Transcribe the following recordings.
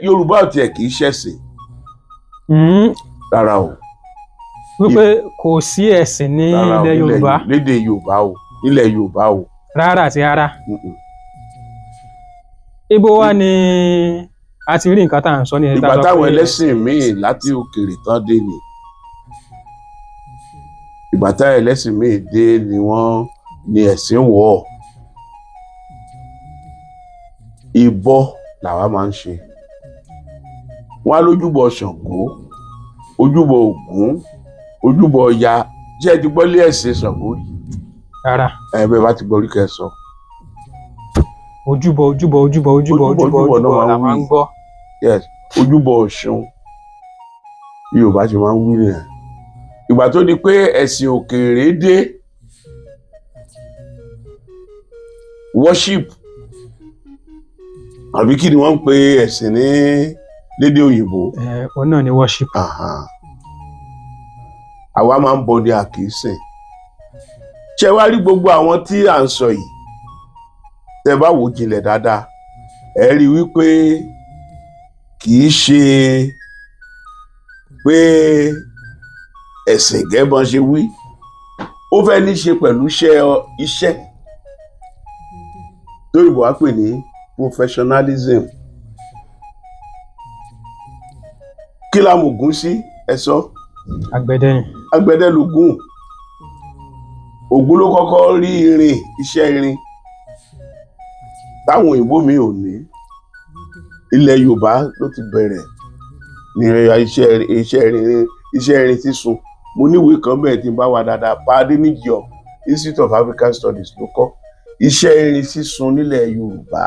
Yorùbá ò tiẹ̀ kì í ṣẹ̀sìn rárá o. wípé kò sí ẹ̀sìn ní ilẹ̀ Yorùbá. Lédè Yorùbá o, nílẹ̀ Yorùbá o. Rárá àti rárá. Ibo wá ni a ti rí nǹkan tá à ń sọ ní ẹ̀ka. Ìgbà táwọn ẹlẹ́sìn míì láti òkèèrè tán dé ni. Ìgbà táwọn ẹlẹ́sìn míì dé ni wọ́n ní ẹ̀sìn wọ̀. Ìbọ làwa máa ń ṣe. Wọ́n á lójúbọ Ṣàngó, ojúbọ Ògún, ojúbọ Ọya. Jẹ́ ti gbọ́ lé ẹ̀sìn Ṣàngó yìí. Rárá. Bẹ́ẹ̀ bá ti gbọ́ orí kẹ́ sọ. Ojúbọ la máa ń gbọ́. Yes, ojúbọ Ọ̀ṣun. Yorùbá ṣe máa ń wí nìyẹn. Ìgbà tó di pé ẹ̀sìn òkèèrè dé, worship àbí kí ni wọ́n ń pe ẹ̀sìn ní lédè òyìnbó. Òun náà ni worship. Àwa máa ń bọ ní àkísìn. Ṣé wá rí gbogbo àwọn tí à ń sọ yìí, tẹ́ bá wò jinlẹ̀ dáadáa, ẹ rí wípé kì í ṣe pé ẹ̀sìn gẹ́bọn ṣe wí. Ó fẹ́ ní ṣe pẹ̀lú iṣẹ́ tó Yorùbá wá pè ní professionalism. Kí la mọ̀ Ògún sí ẹ sọ? Àgbẹ̀dẹ ni. Àgbẹ̀dẹ l'Ògún. Ògún ló kọ́kọ́ rí iṣẹ́ irin táwọn òyìnbó mi ò ní. Ilẹ̀ Yorùbá ló ti bẹ̀rẹ̀ ní iṣẹ́ irin sísun. Mo níwèé kan bẹ́ẹ̀ tí n bá wà dáadáa, Adéníjì Institute of African Studies ló kọ́ iṣẹ́ irin sísun nílẹ̀ Yorùbá.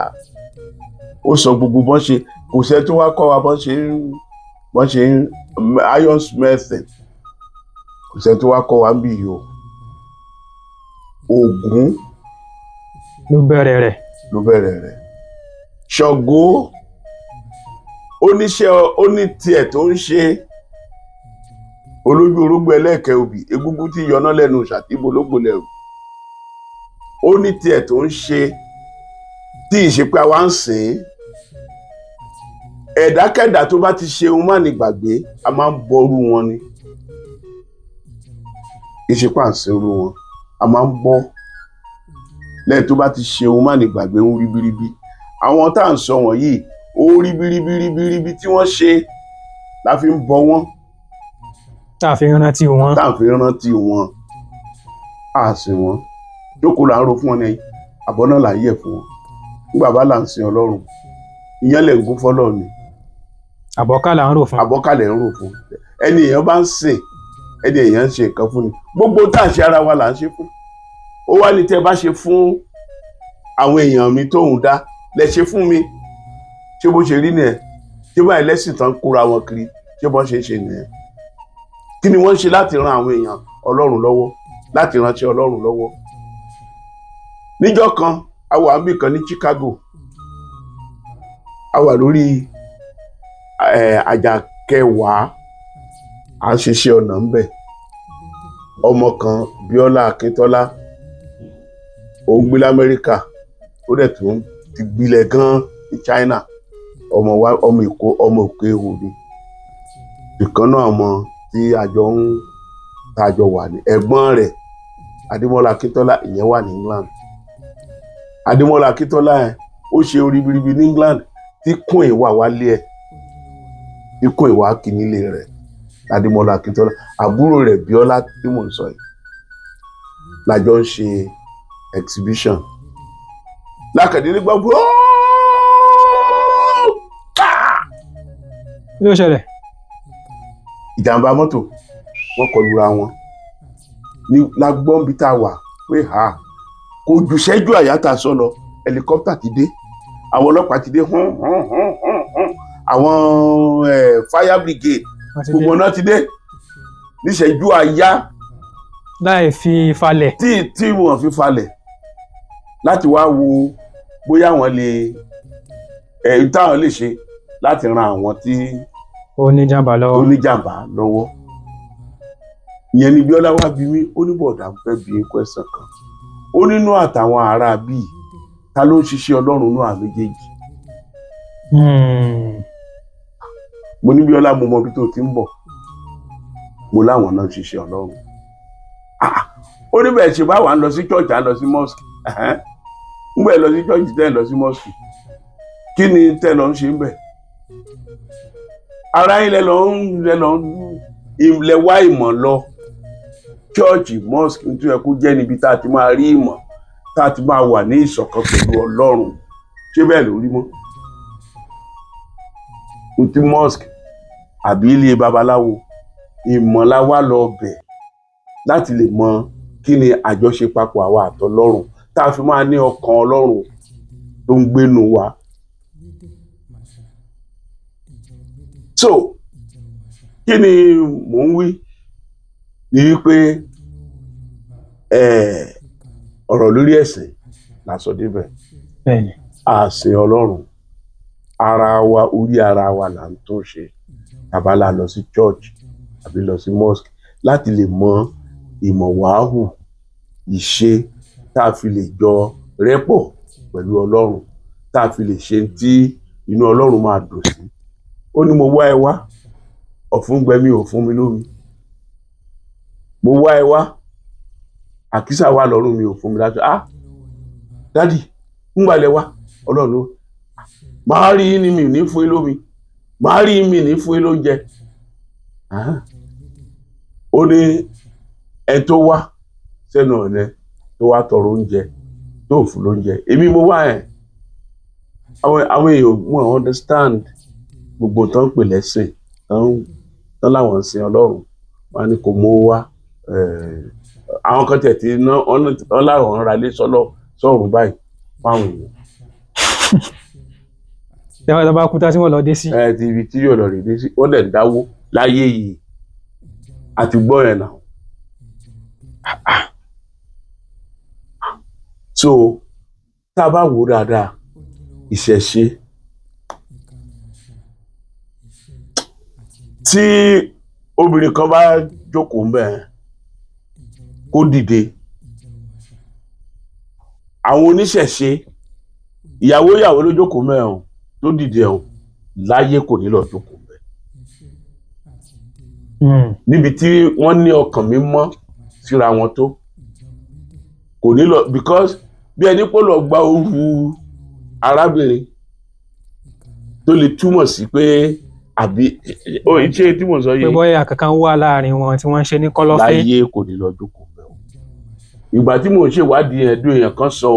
Ó sọ gbogbo bọ́n ṣe, kò sẹ́ tó wá kọ́ wa bọ́n ṣe ń iron smelting, kò sẹ́ tó wá kọ́ wa ń bì yìí o. Ògún ló bẹ̀rẹ̀ rẹ̀. Ṣàngó ó ní tiẹ̀ tó ń ṣe. Olójú orógbó ẹlẹ́ẹ̀kẹ́ òbí, egúngún tí yọná lẹ́nu ṣàtìbò lógbò lẹ́rù. Ó ní tiẹ̀ tó ń ṣe tí ìṣepẹ́ àwa ń sìn. Ẹ̀dákẹ́dà tó bá ti ṣe ohun má ní gbàgbé, a máa ń bọrú wọn ni. Ìṣepẹ́ à ń sin irú wọn, a máa ń bọ́. Lẹ́yìn tó bá ti ṣe ohun má ní gbàgbé ń ríbíríbí. Àwọn tá à ń sọ wọ̀nyí, ó ríbíríbí tí wọ́n ṣe la fi ń bọ wọ́n. Tá a fi rántí wọn. A sìn wọn. Jókòó là ń ro fún wọn ní àbọ̀ náà là ń yẹ̀ fún wọn. Nígbà bá là ń sin Ọlọ́run, ìyẹn lè ń gún fọ́lọ́run ni. Àbọ̀ká là ń rò fún. Ẹni èèyàn bá ń sìn, ẹni èèyàn ń ṣe nǹkan fún ni. Gbogbo tá à ń ṣe ara wa là ń ṣe fún. Ó wá ní tẹ́ bá ṣe fún àwọn èèyàn mi tóun dá, lẹ ṣe fún mi. Ṣé bó ṣe rí nìyẹn? Ṣé báyìí lẹ́sìn tán kóra wọn kiri? Ṣé bọ́n ṣe ń ṣe nìyẹn? Kí ni wọ́n ń ṣe láti ran àwọn èèyàn Ọlọ́run lọ́wọ́, láti ránṣẹ́ Ọlọ́run lọ́wọ́? Níjọ́ kan, a wà níbì kan ní Chicago. A wà lórí àjà kẹwàá, à ń ṣiṣẹ́ ọ̀nà ń bẹ̀. Ọmọ kan, Bíọ́lá Akíntọ́lá, ó ń gbé l'Amẹ́ríkà, ó dẹ̀ tó ti gbilẹ̀ gan ní China. Ọmọ Èkó, ọmọ Òkè Ihò ni. Ìkan náà ọmọ tí àjọ wà ní ẹ̀gbọ́n rẹ̀, Adémọ́lá Akíntọ́lá, ìyẹn wà ní England. Adémọ́lá Akíntọ́lá ẹ̀ ó ṣe oríbiribi ní England tí kún ìwà wálé ẹ̀, tí kún ìwà kìínílé rẹ̀. Adémọ́lá Akíntọ́lá, àbúrò rẹ̀ Bíọ́lá tí mò ń sọ yìí, lájọ ń ṣe exhibition. Lákàdé nígbà kí ló ṣẹlẹ̀? Ìjàmbá mọ́tò, wọ́n kọlura wọn. Ní lágbọ́n bí tá a wà pé kò ju ṣẹ́jú àyátà sọ́lọ, helicopter ti dé, àwọn ọlọ́pàá ti dé, àwọn fire brigade gbogbo náà ti dé níṣẹ́jú àyá. Láì fi falẹ̀. Tí wọ́n fi falẹ̀ láti wá wo bóyá wọ́n lè táwọn lè ṣe láti ran àwọn tí oníjàmbá lọ́wọ́. Ìyẹn ni Bíọ́lá wá bí mi, ó ní bọ̀dà ń fẹ́ bí question kan. Ó nínú àtàwọn ará bíi ta ló ń ṣiṣẹ́ Ọlọ́run náà méjèèjì. mo ní Bíọ́lá mo mọ ibi tó ti ń bọ̀, mo láwọn náà ṣiṣẹ́ Ọlọ́run. Ó ní bẹ́ẹ̀ ṣe bá wà ń lọ sí church à ń lọ sí mosque, ń bẹ́ẹ̀ lọ sí church tẹ́ ẹ̀ lọ sí mosque, kí ni tẹ́ lọ ń ṣe ń bẹ̀? Ara yín lẹ wá ìmọ̀ lọ church mosque nítorí ẹ kó jẹ́ níbi tá a ti máa rí ìmọ̀, tá a ti máa wà ní ìṣọ̀kan pẹ̀lú Ọlọ́run. Ṣé bẹ́ẹ̀ ló rí mọ́? Ní mosque àbí ilé babaláwo, ìmọ̀ la wá lọ bẹ̀ láti lè mọ kí ni àjọṣe papọ̀ àwa àtọlọ́run, tá a fi máa ní ọkàn Ọlọ́run tó ń gbénu wa. So kí ni mò ń wí ni wípé ọ̀rọ̀ lórí ẹ̀sìn la sọ débẹ̀. Àsìn Ọlọ́run, ara wa, orí ara wa là ń tó ṣe tàbá la lọ sí church àbí lọ sí mosque láti lè mọ ìmọ̀ wàhù ìṣe tá a fi lè jọ rẹ́pọ̀ pẹ̀lú Ọlọ́run, tá a fi lè ṣe tí inú Ọlọ́run máa dùn sí. Ó ní mo wá ẹ wá, ọ̀fun gbẹ mi ò fún mi lómi. Mo wá ẹ wá, àkísà wà lọ́rùn mi ò fún mi láṣọ. Dádì ń gbalẹ̀ wá, Ọlọ́run ló máa rí ní mi ní fún lómi, máa rí mi ní fún lóúnjẹ. Ó ní ẹ tó wá sẹ́nu ọ̀nà tó wá tọrọ oúnjẹ tó fún lóúnjẹ, èmi mo wá ẹ̀. Àwọn èèyàn wọ́n understand gbogbo tán pè lẹ́sìn tán láwọn ń sin Ọlọ́run, wọ́n á ní kò mú wá. Àwọn kan tẹ̀ tí wọ́n láwọn ń ra ilé sọ́run báyìí fáwọn èèyàn. Tẹ́wọ́n tó bá kú tá tí wọ́n lọ dé sí. Ti ibi tí yóò lọ rè dé sí, wọ́n dẹ̀ ń dáwó láyé yìí àti gbọ́ ẹ̀ náà. So tá a bá wò dáadáa, ìṣẹ̀ṣe tí obìnrin kan bá jókòó ńbẹ̀ kó dìde, àwọn oníṣẹ̀ṣe ìyàwó ló jókòó ńbẹ̀ tó dìde láyé kò ní lọ jókòó ńbẹ̀. Níbi tí wọ́n ní ọkàn mímọ́ síra wọn tó, kò ní lọ, because bí ẹni pé lọ gba òru arábìnrin tó lè túmọ̀ sí pé àbí ṣé tí mo sọ yìí. Pé bóyá kankan wà láàrin wọn tí wọ́n ń ṣe ní kọ́lọ́fín. Láyé kò ní lọ jókòó ńbẹ̀. Ìgbà tí mò ń ṣèwádìí ẹ̀dùn èèyàn kan sọ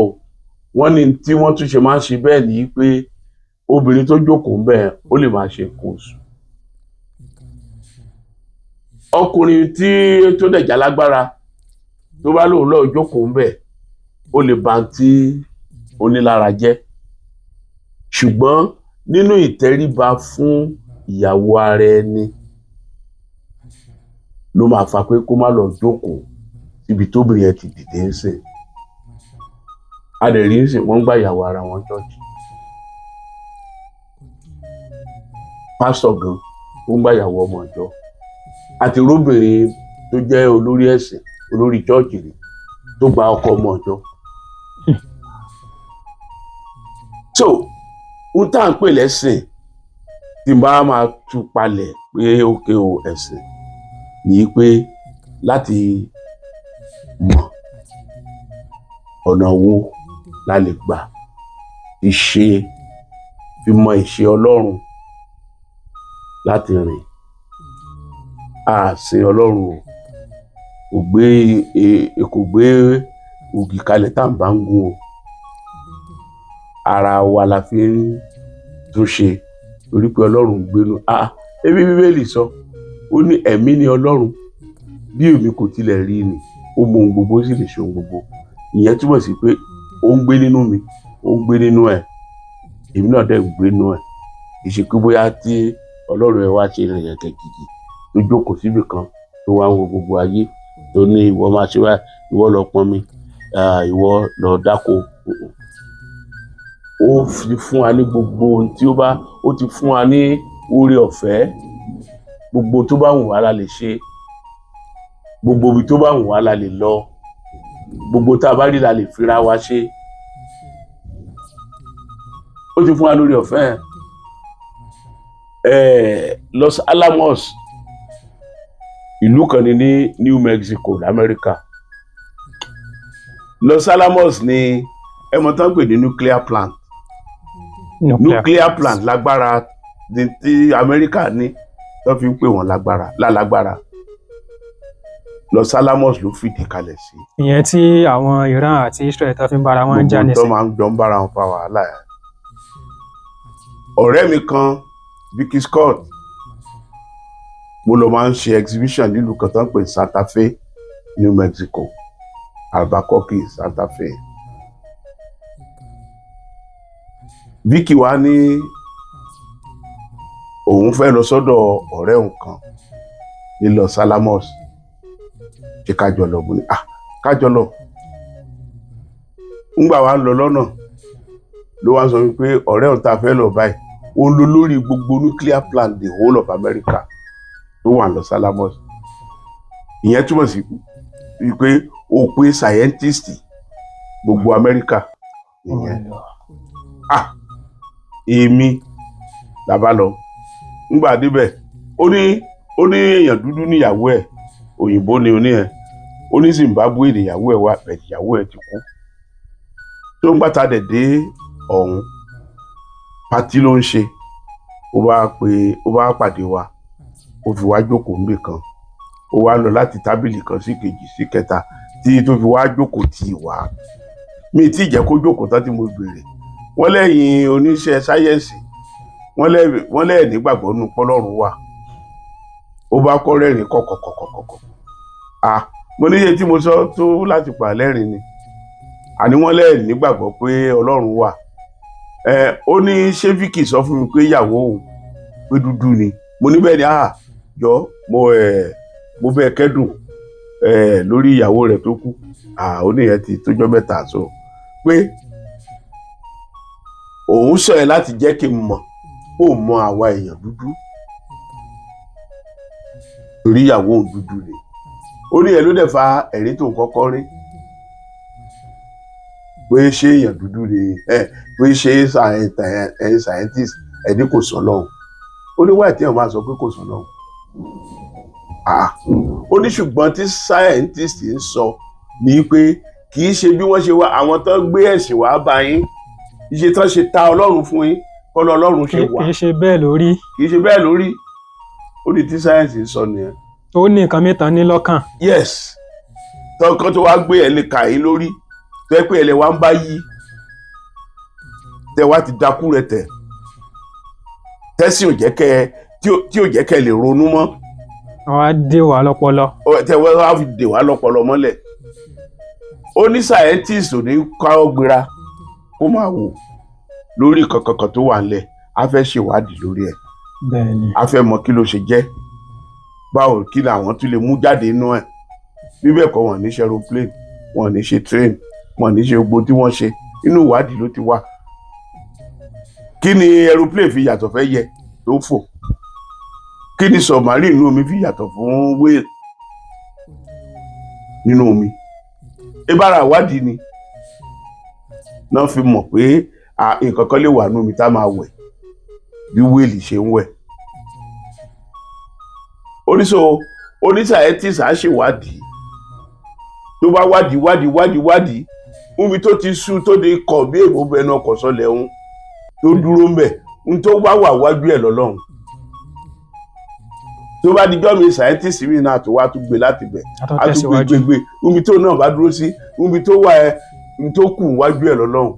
wọ́n ní tí wọ́n tún ṣe máa ń ṣe bẹ́ẹ̀ ní pé obìnrin tó jókòó ńbẹ̀ ó lè máa ṣe nǹkan oṣù. Ọkùnrin tó dẹ̀ jálágbára tó bá lóun lọ jókòó ńbẹ̀ ó lè ba tí onílára jẹ́. Ṣùgbọ́n nínú ìtẹríba fún ìyàwó ara ẹni ló máa fà pé kó má lọ jókòó síbi tóbìnrin yẹn ti dìde ń sìn. A dẹ̀ rí ń sìn wọ́n ń gbà ìyàwó ara wọn ṣọ́ọ̀ṣì. Pásítọ̀ gan ó ń gbà ìyàwó ọmọ ìjọ. Àti róbìnrin tó jẹ́ olórí ẹ̀sìn, olórí ṣọ́ọ̀ṣì rí tó gba ọkọ ọmọ ìjọ. So ohun tá à ń pè lẹ́sìn tí n bá máa tú palẹ̀ pé ókè o ẹ̀sìn ní pé láti mọ̀ ọ̀nà wo la lè gbà fi mọ ìṣe Ọlọ́run láti rìn. Àsìn Ọlọ́run kò gbé ògì kalẹ̀ tá à ń bá ń gún o. Ara wa la fi ń tún ṣe torí pé Ọlọ́run gbénu. Ebi Bíbélì sọ ó ní ẹ̀mí ni Ọlọ́run, bí èmi kò tilẹ̀ rí ni ó mọ ohun gbogbo sì lè ṣe ohun gbogbo. Ìyẹn túmọ̀ sí pé ó ń gbé nínú mi, ó ń gbé nínú ẹ̀, èmi náà dẹ̀ ń gbé nínú ẹ̀. Ìṣe pé bóyá tí Ọlọ́run ẹ wá ṣe ìrìnyẹ̀kẹ̀ gidi tó jókòó síbì kan tó wá ń wo gbogbo ayé tó ní ìwọ máa ṣe báyìí, ìwọ lọ pọnmi, ìwọ lọ dáko. Ó fi fún wa ní gbogbo ohun tí ó ti fún wa ní oore ọ̀fẹ́. Gbogbo tó bá wù wá la lè ṣe, gbogbo ibi tó bá wù wá la lè lọ, gbogbo tá a bá rí la lè fira wa ṣe. Ó ti fún wa lórí ọ̀fẹ́. Los Alamos ìlú kan ní New Mexico l'Amẹ́ríkà. Los Alamos ni ẹ mọ̀ tán pè ní nuclear plant. Nuclear plant lágbára tí Amẹ́ríkà ní tó fi ń pè wọ́n lálágbára. Los Alamos ló fìdí kalẹ̀ sí. ìyẹn tí àwọn Iran àti Israel tó fi ń bára wọn jà gbogbo tó nísìn. máa ń jọ ń bára wọn fa wàhálà ẹ̀. ọ̀rẹ́ mi kan Vicky Scott mo lọ máa ń ṣe exhibition nílùú kan tó ń pè Santa Fe, New Mexico, Albuquerque, Santa Fe. Vicky wá ní òun fẹ́ lọ sọ́dọ̀ ọ̀rẹ́ òun kan ní Los Alamos ṣe kájọ lọ. mo ní kájọ lọ. ńgbà wa ń lọ lọ́nà ló wá sọ wípé ọ̀rẹ́ òun tá a fẹ́ lọ báyìí ó ń lọ lórí gbogbo nuclear plant the whole of America tó wà Los Alamos. ìyẹn túmọ̀ sí wípé ó pé scientist gbogbo America nìyẹn. èmi làbá lọ ńgbà débẹ̀ ó ní èèyàn dúdú níyàwó ẹ̀ òyìnbó ni oní ẹ̀ ó ní Zimbabwe níyàwó ẹ̀ wà bẹ́ẹ̀ ìyàwó ẹ̀ ti kú. tó ń gbàtà dẹ̀ dé ọ̀hún pátí ló ń ṣe ó bá pàdé wa ó fi wá jókòó níbì kan ó wá lọ láti tábìlì kan sí kejì sí kẹta tí tó fi wá jókòó tì wá. mi tí jẹ́ kó jókòó tán tí mo béèrè wọ́n lẹ́yìn oníṣẹ́ sáyẹ́ǹsì wọ́n lẹ́yìn nígbàgbọ́ nù pọ́lọ́run wà. ó bá kọ́ rẹ́rìn kọ̀kọ̀kọ̀kọ̀kọ̀. mo níṣe tí mo sọ tó láti pa lẹ́rìn ni àní wọ́n lẹ́yìn nígbàgbọ́ pé Ọlọ́run wà. ó ní ṣé Vicky sọ fún mi pé ìyàwó òun pé dúdú ni. mo ní bẹ́ẹ̀ ni jọ mo bẹ́ẹ̀ kẹ́dùn lórí ìyàwó rẹ̀ tó kú. ó ní ìyẹn ti tójọ́ mẹ́ta sọ pé òun sọ ẹ láti jẹ́ kí n mọ̀ ó mọ àwa èèyàn dúdú torí ìyàwó òun dúdú ni. ó ní ẹ ló dẹ̀ fa ẹ̀rín tó ń kọ́kọ́ rí pé ṣé èèyàn dúdú ni pé ṣé scientist ẹni kò sọ lọ́hùn. ó ní wáyé tí èèyàn máa sọ pé kò sọ lọ́hùn. ó ní ṣùgbọ́n tí scientist ń sọ ni pé kì í ṣe bí wọ́n ṣe wá àwọn tó gbé ẹ̀sìn wá bá yín iṣẹ́ tán ṣe ta Ọlọ́run fún yín kọ́ Ọlọ́run ṣe wà. kì í ṣe bẹ́ẹ̀ lórí. kì í ṣe bẹ́ẹ̀ lórí. ó ní tí sáyẹ́ǹsì ń sọ nìyẹn. ó ní nǹkan mẹ́ta ní lọ́kàn. yes tọkàn tó wá gbé ẹ̀ lè kà yín lórí tó yẹ pé ẹ̀ lè wá ń bá yí tẹ wá ti dákú rẹ tẹ tẹ́sí ò jẹ́ kẹ́ tí ò jẹ́ kẹ́ lè ronú mọ́. wọ́n á dé wà lọ́pọlọ. tẹ wọ́n á fi dè wá lọ́pọlọ mọ́lẹ̀. ó ní scientist ò ní ká ọ gbéra kó máa wò lórí kankan tó wà nílẹ̀ a fẹ́ ṣèwádìí lórí ẹ̀. bẹ́ẹ̀ni. a fẹ́ mọ̀ kí ló ṣe jẹ́ báwo kí làwọn tún lè mú jáde inú ẹ̀. bí bẹ́ẹ̀ kọ́ wọn ní ṣe aeroplane wọn ní ṣe train wọn ní ṣe gbogbo tí wọ́n ṣe inú ìwádìí ló ti wà. kí ni aeroplane fi yàtọ̀ fẹ́ yẹ tó fò? kí ni submarine inú omi fi yàtọ̀ fún whale nínú omi? ìbára ìwádìí ni náà fi mọ̀ pé nǹkan kan lè wà nínú omi tá máa wẹ̀ bí whale ṣe ń wẹ̀. oníṣàyẹ́tìsì á ṣèwádìí tó bá wádìí omi tó ti sú tó di kọ̀ bí èèbó bẹnu ọkọ̀ sọlẹ̀ ń tó dúró ń bẹ̀ ń tó wá wà wájú ẹ̀ lọ́lọ́run. tó bá dijọ́ mi scientist mi náà tó wá tún gbé láti bẹ̀ á tún gbé omi tó náà bá dúró sí omi tó wà ẹ n tó kù wájú ẹ̀ lọ́lọ́run.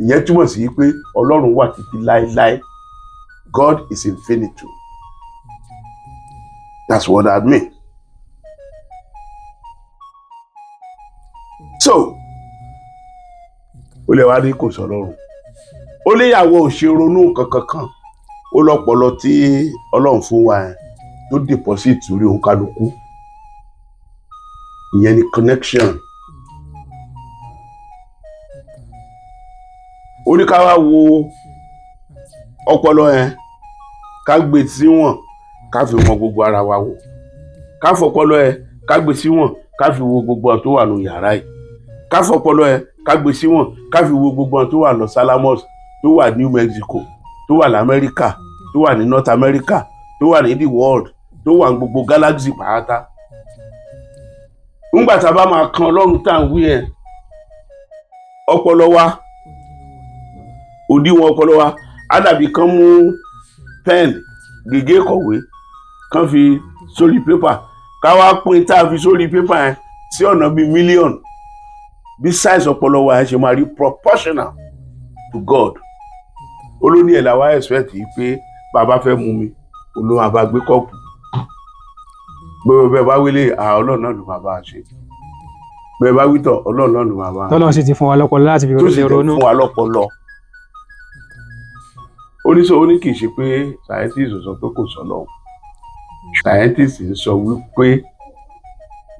ìyẹn túmọ̀ sí pé Ọlọ́run wà títí láéláé. God is infinite. That's what I mean. So ó lè wá ní kò sọ Ọlọ́run. ó léyàwó òṣèrònú kankan ó lọ́pọlọ tí Ọlọ́run fún wa ẹ̀ tó deposit orí òun kálukú. ìyẹn ni connection. ó ní ká wá wo ọpọlọ yẹn ká gbé síwọ̀n ká fi mọ gbogbo ara wa wò. ká fọpọlọ yẹn ká gbé síwọ̀n ká fi wo gbogbo àwọn tó wà ní yàrá yìí. ká fọpọlọ yẹn ká gbé síwọ̀n ká fi wo gbogbo àwọn tó wà Los Alamos tó wà New Mexico tó wà l'Amẹ́ríkà tó wà ní North America tó wà ní the world tó wà ní gbogbo galaxy pàápàá. Nígbà tá a bá máa kan Ọlọ́run tá à ń wí yẹn, ọpọlọ wa, òdiwọ̀n ọpọlọ wa á dàbí kán mú pen gègé kọ̀wé kán fi sórí pépà ká wá pín tá a fi sórí pépà yẹn sí ọ̀nà bíi mílíọ̀nù. Bí size ọpọlọ wa yẹn ṣe máa rí proportional to God. Olóní ẹ̀ làwa expect yìí pé bàbá fẹ́ mú mi olóhùn àbá gbé kọ́ọ̀pù gbogbo bẹ́ẹ̀ bá wílé Ọlọ́run náà ló máa bá a ṣe, bẹ́ẹ̀ bá wítọ̀ Ọlọ́run náà ló máa bá a ṣe. tọ́lọ́run sì ti fún wa lọ́pọlọ láti fi tó sì ronú. fún wa lọ́pọlọ. Oníṣòwò ní kì í ṣe pé scientist sọ pé kò sọ lọ́hùn, scientist ń sọ wípé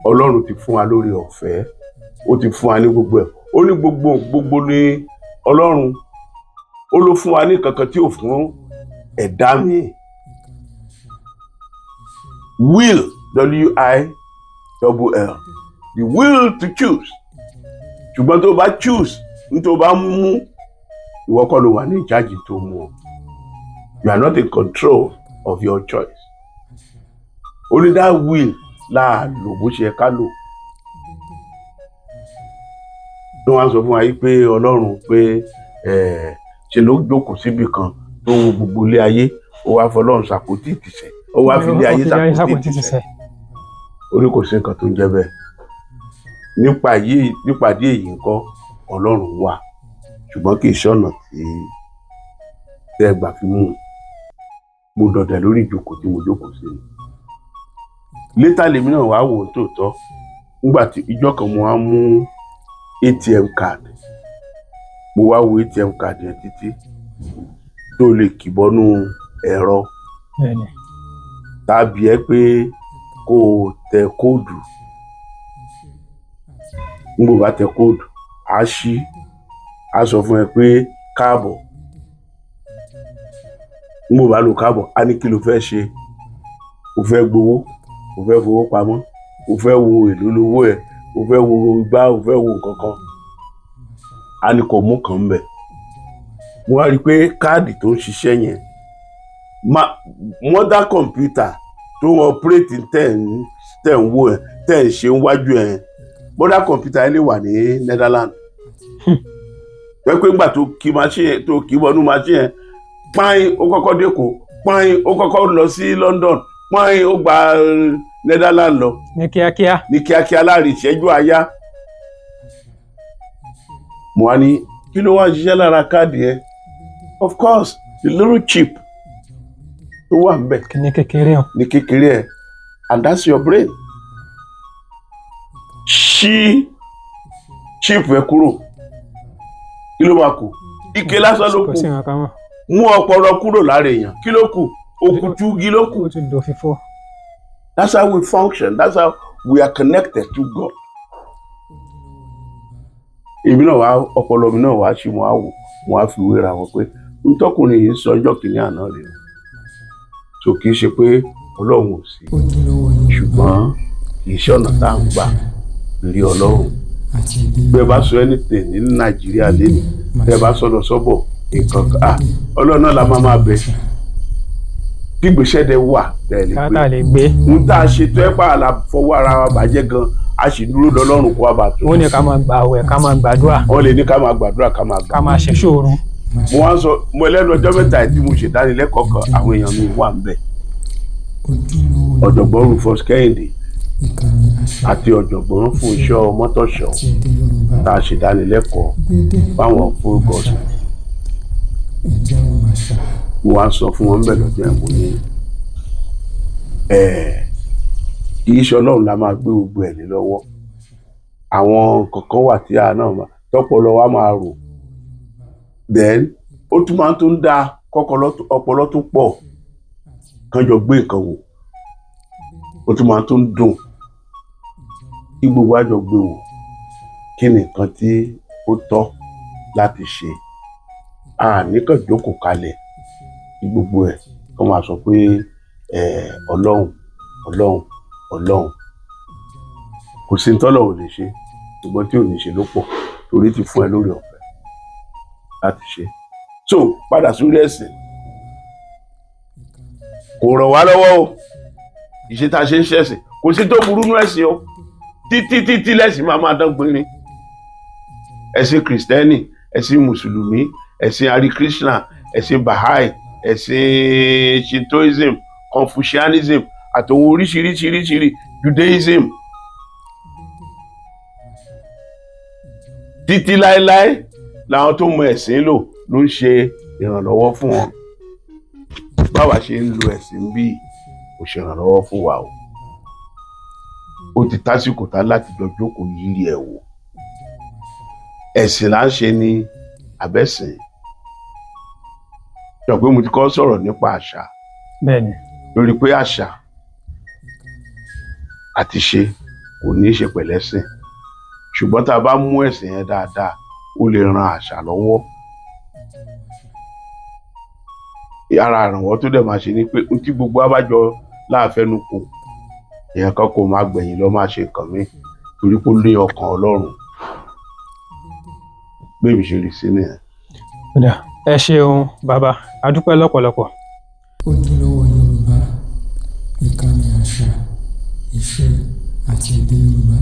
Ọlọ́run ti fún wa lórí ọ̀fẹ́, ó ti fún wa ní gbogbo ẹ̀, ó ní gbogbo ní Ọlọ́run, ó ló fún wa ní kankan tí ò fún ẹ̀dá mi. Will, W-I-L-L, the will to choose. Ṣùgbọ́n tó bá choose ní tó bá mú, ìwọ kọ́ ló wà ní ìjájì tó mú ọ. You are not in control of your choice. Only that will láàlò bó ṣe ká lò. Tó wá sọ fún wa yí pé Ọlọ́run pé ṣe ló jókòó síbì kan tó wo gbogbo ilé ayé, ó wá fọlọ́run ṣàpótí ìtìsẹ̀, ó wá fi ilé ayé ṣàpótí ìtìsẹ̀. Ó ní kò sí nǹkan tó ń jẹ́ bẹ́ẹ̀. Nípàdé èyí ńkọ́ Ọlọ́run wà, ṣùgbọ́n kì í ṣọ̀nà tí tẹ́ gbà fi mú mo dọ̀dẹ̀ lórí ìjókòó tí mo jókòó sí. Létà lèmi náà wá wò ó tòótọ́ nígbà tí ìjọ́ kan mo wá mú ATM card, mo wá wo ATM card yẹn títí tó lè kìbọnú ẹ̀rọ tàbí ẹ pé kó o tẹ kóòdù. Nígbà bá tẹ kóòdù á ṣí, á sọ fún ẹ pé káàbọ̀. Nígbà bá lò káàbọ̀ á ní kí ló fẹ́ ṣe, o fẹ́ gbowó, o fẹ́ fowó pamọ́, o fẹ́ wo èlò lówó ẹ̀, o fẹ́ wo igbá, o fẹ́ wo nǹkan kan, á ní kó mú kan ń bẹ̀. Mo wá rí i pé káàdì tó ń ṣiṣẹ́ yẹn mother computer tó ń operate tẹ̀ ń wo ẹ̀ tẹ̀ ń ṣe ń wájú ẹ̀, mother computer yẹn lè wà ní Netherlands. Pé ńgbà tó kì bọnú machine yẹn, páín ó kọ́kọ́ dẹ́kọ̀, páín ó kọ́kọ́ lọ sí London, páín ó gba Netherlands lọ. Ní kíákíá láàrin ìṣẹ́jú àáyá. Mo wá ní kí ló wá ṣiṣẹ́ lára káàdì yẹn? Of course, the little chip tó wà ń bẹ̀. Ní kékeré ẹ̀, and that's your brain. Ṣí chip ẹ kúrò, kí ló máa kù? Ike lásán ló kù. Mú ọpọlọ kúrò lára èèyàn, kí ló kù? Òkùtùgì ló kù. That's how we function. That's how we are connected to God. Èmi náà wá ọpọlọ mi náà wá ṣí mo á wò, mo á fi wéra wọn pé ntọ́kùnrin yìí ń sọ ọjọ́ kìíní àná rèé. So kì í ṣe pé Ọlọ́run ò sí, ṣùgbọ́n kì í ṣe ọ̀nà tá à ń gbà rí Ọlọ́run. Bẹ́ẹ̀ bá sọ anything ní Nàìjíríà lẹ́nu, bẹ́ẹ̀ bá sọ̀rọ̀ sọ́bọ̀ nǹkan kan, Ọlọ́run náà la máa bẹ̀. Tí gbèsè dẹ wà tẹ̀lé gbé. Ń tá a ṣe tó ẹ́ pa àlà fọwọ́ ara wa bàjẹ́ gan, a sì dúró lọ́lọ́run kó wa bà tó. Wọ́n ní ká máa gbà àwẹ̀, ká máa gbàdúrà. Wọ́n lè ní ká máa gbàdúrà, ká máa gbà. Ká máa ṣe ṣòro. Mo wá sọ, mo lẹ́nu ọjọ́ mẹ́ta tí mo ṣèdánilẹ́kọ̀ọ́ kan, àwọn èèyàn mi wà ń bẹ̀. Ọ̀jọ̀gbọ́n Rufus Kẹ́hìndé àti ọ̀jọ̀gbọ́n Fúnṣọ́ Mọ́tòṣọ́ tá a ṣèdánilẹ́kọ̀ọ́ báwọn fún gọ̀ọ̀sì. Mo wá sọ fún wọn bẹ̀ lọ́jọ́ ẹ̀ mo ní kì í ṣe Ọlọ́run la máa gbé gbogbo ẹ̀ lé lọ́wọ́. Àwọn kankan wà tí a náà tọ́pọlọ wa máa rò. Then ó tún máa tó ń dá ọpọlọ tó pọ̀ kán jọ gbé nǹkan wò. Ó tún máa tó ń dùn kí gbogbo àjọ gbé wò kí ni nǹkan tí ó tọ́ láti ṣe. Nìkan jókòó kalẹ̀ kí gbogbo ẹ̀ kán máa sọ pé Ọlọ́run kò sí ntọ́lọ́run lè ṣe, ṣùgbọ́n tí ò ní ṣe ló pọ̀ torí ti fún ẹ lórí ọ̀fẹ́ láti ṣe. So padà sórí ẹ̀sìn, kò ràn wá lọ́wọ́ o ìṣe tá a ṣe ń ṣẹ̀sìn kò sí tó burú nú ẹ̀sìn o títí lẹ́sìn máa dán gbinrin ẹ̀sìn kìrìsìtẹ́nì ẹ̀sìn mùsùlùmí ẹ̀sìn Hare Krishna ẹ̀sìn Bahai ẹ̀sìn Shintoism Confucianism àtòwọn oríṣiríṣiríṣirí Judaism títí láéláé làwọn tó mọ ẹ̀sìn lò ló ń ṣe ìrànlọ́wọ́ fún wọn báwa ṣe ń lo ẹ̀sìn bíi kò ṣe ìrànlọ́wọ́ fún wa o ó ti tásìkò tá láti jọ jókòó yírí ẹ̀ wò ẹ̀sìn là ń ṣe ní abẹ́sìn sọ pé mo ti kọ́ sọ̀rọ̀ nípa àṣà bẹ́ẹ̀ni lórí pé àṣà àti ṣe kò ní í ṣe pẹ̀lẹ́sìn ṣùgbọ́n tá a bá mú ẹ̀sìn yẹn dáadáa ó lè ran àṣà lọ́wọ́ ara àrànwọ́ tó dẹ̀ máa ṣe ni pé tí gbogbo abájọ láàfẹ́nu kò èèyàn kan kò máa gbẹ̀yìn lọ máa ṣe nǹkan mi torí kó lé ọkàn Ọlọ́run bẹ́ẹ̀ ṣe rí sí nìyẹn. ẹ ṣeun bàbá a dúpẹ́ lọ́pọ̀lọpọ̀. Ojúlówó Yorùbá, ìkànnì àṣà, ìṣe àti èdè Yorùbá.